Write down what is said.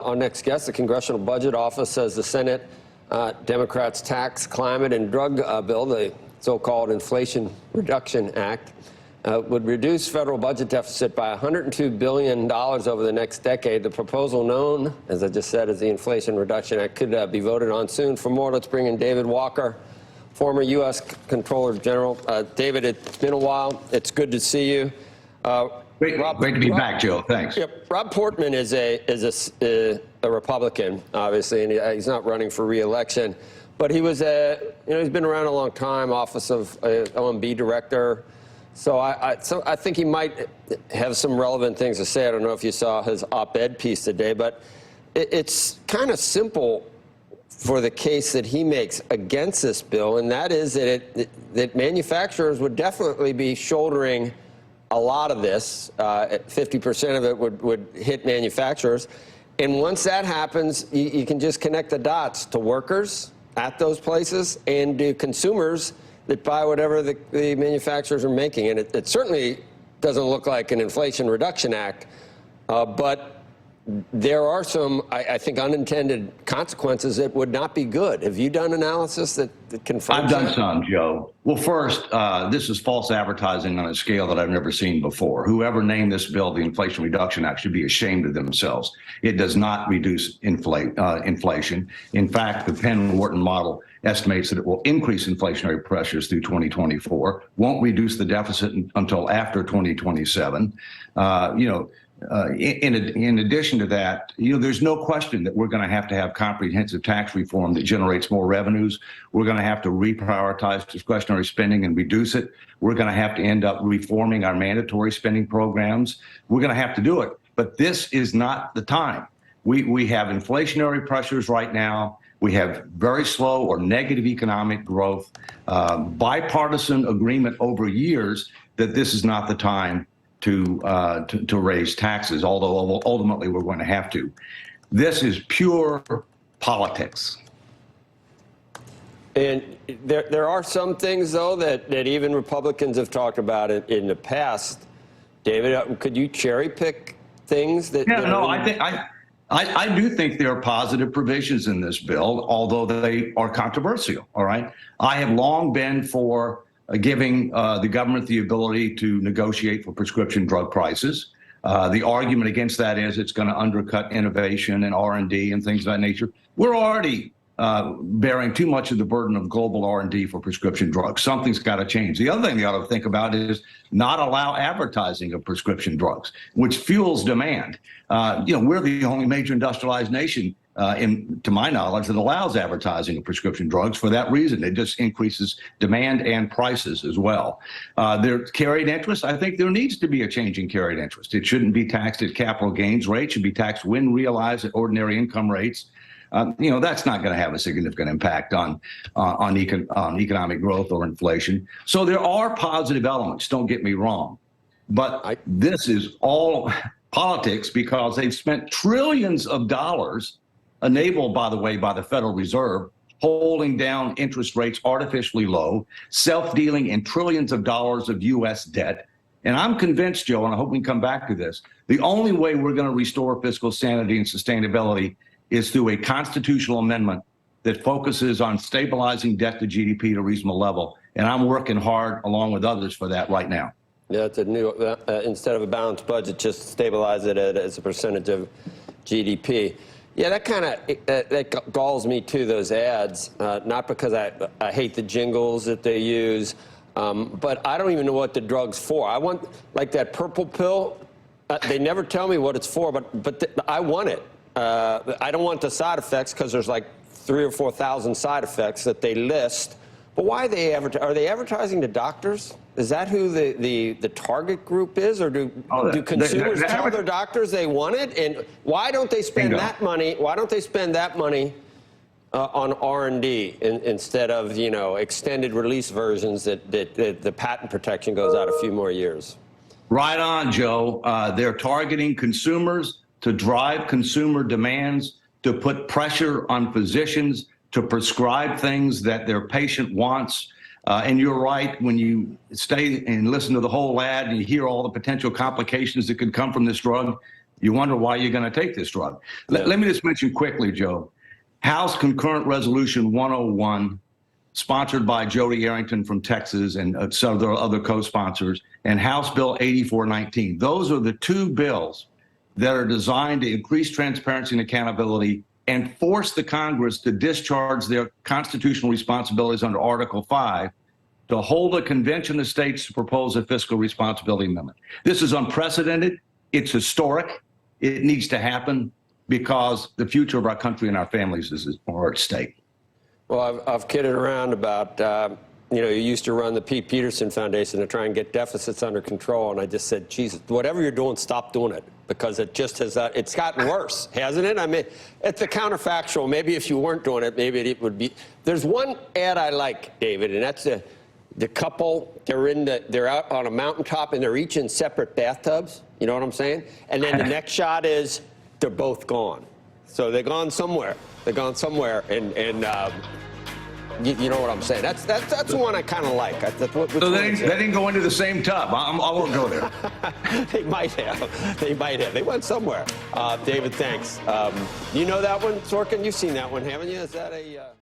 Our next guest, the Congressional Budget Office, says the Senate Democrats' tax, climate, and drug bill, the so-called Inflation Reduction Act, would reduce federal budget deficit by $102 billion over the next decade. The proposal, known, as I just said, as the Inflation Reduction Act, could be voted on soon. For more, let's bring in David Walker, former U.S. Comptroller General. David, it's been a while. It's good to see you. Great to be back, Joe. Thanks. Yeah, Rob Portman is a Republican, obviously, and he's not running for re-election. But he was he's been around a long time, Office of OMB Director. So I think he might have some relevant things to say. I don't know if you saw his op-ed piece today, but it's kind of simple for the case that he makes against this bill, and that is that manufacturers would definitely be shouldering a lot of this. 50% of it would hit manufacturers. And once that happens, you can just connect the dots to workers at those places and to consumers that buy whatever the manufacturers are making. And it certainly doesn't look like an Inflation Reduction Act, but there are some, I think, unintended consequences that would not be good. Have you done analysis that confirms that? I've done some, Joe. Well, first, this is false advertising on a scale that I've never seen before. Whoever named this bill the Inflation Reduction Act should be ashamed of themselves. It does not reduce inflation. In fact, the Penn-Wharton model estimates that it will increase inflationary pressures through 2024, won't reduce the deficit until after 2027. In addition to that, there's no question that we're going to have comprehensive tax reform that generates more revenues. We're going to have to reprioritize discretionary spending and reduce it. We're going to have to end up reforming our mandatory spending programs. We're going to have to do it. But this is not the time. We have inflationary pressures right now. We have very slow or negative economic growth, bipartisan agreement over years that this is not the time to raise taxes, although ultimately we're going to have to. This is pure politics. And there are some things, though, that even Republicans have talked about in the past. David, could you cherry pick things that? Yeah, no, I do think there are positive provisions in this bill, although they are controversial. All right, I have long been for giving the government the ability to negotiate for prescription drug prices. The argument against that is it's going to undercut innovation and R&D and things of that nature. We're already bearing too much of the burden of global R&D for prescription drugs. Something's got to change. The other thing they ought to think about is not allow advertising of prescription drugs, which fuels demand. We're the only major industrialized nation to my knowledge, that allows advertising of prescription drugs for that reason. It just increases demand and prices as well. Their carried interest, I think there needs to be a change in carried interest. It shouldn't be taxed at capital gains rates. It should be taxed when realized at ordinary income rates. That's not going to have a significant impact on economic growth or inflation. So there are positive elements, don't get me wrong. But this is all politics because they've spent trillions of dollars, enabled, by the way, by the Federal Reserve, holding down interest rates artificially low, self-dealing in trillions of dollars of U.S. debt. And I'm convinced, Joe, and I hope we can come back to this, the only way we're going to restore fiscal sanity and sustainability is through a constitutional amendment that focuses on stabilizing debt to GDP at a reasonable level. And I'm working hard, along with others, for that right now. Yeah, it's a new, instead of a balanced budget, just stabilize it as a percentage of GDP. Yeah, that kind of that galls me too, those ads, not because I hate the jingles that they use, but I don't even know what the drug's for. I want, like that purple pill, they never tell me what it's for, but I want it. I don't want the side effects because there's like 3,000 or 4,000 side effects that they list. But why are they advertising to doctors? Is that who the target group is, or do consumers tell their doctors they want it? And why don't they spend that money? Why don't they spend that money on R&D instead of extended release versions that the patent protection goes out a few more years? Right on, Joe. They're targeting consumers to drive consumer demands, to put pressure on physicians to prescribe things that their patient wants. And you're right, when you stay and listen to the whole ad and you hear all the potential complications that could come from this drug, You wonder why you're going to take this drug. Let me just mention quickly, Joe, House Concurrent Resolution 101, sponsored by Jody Arrington from Texas and several other co-sponsors, and House Bill 8419. Those are the two bills that are designed to increase transparency and accountability and force the Congress to discharge their constitutional responsibilities under Article 5 to hold a convention of states to propose a fiscal responsibility amendment. This is unprecedented. It's historic. It needs to happen because the future of our country and our families is at stake. Well, I've kidded around about, you used to run the Pete Peterson Foundation to try and get deficits under control. And I just said, Jesus, whatever you're doing, stop doing it, because it just has, it's gotten worse, hasn't it? I mean, it's a counterfactual. Maybe if you weren't doing it, maybe it would be. There's one ad I like, David, and that's the couple, they're out on a mountaintop and they're each in separate bathtubs. You know what I'm saying? And then the next shot is they're both gone. So they're gone somewhere. They're gone somewhere, and you know what I'm saying. That's the one I kind of like. So they didn't go into the same tub. I won't go there. They might have. They might have. They went somewhere. David, thanks. You know that one, Sorkin? You've seen that one, haven't you? Is that a...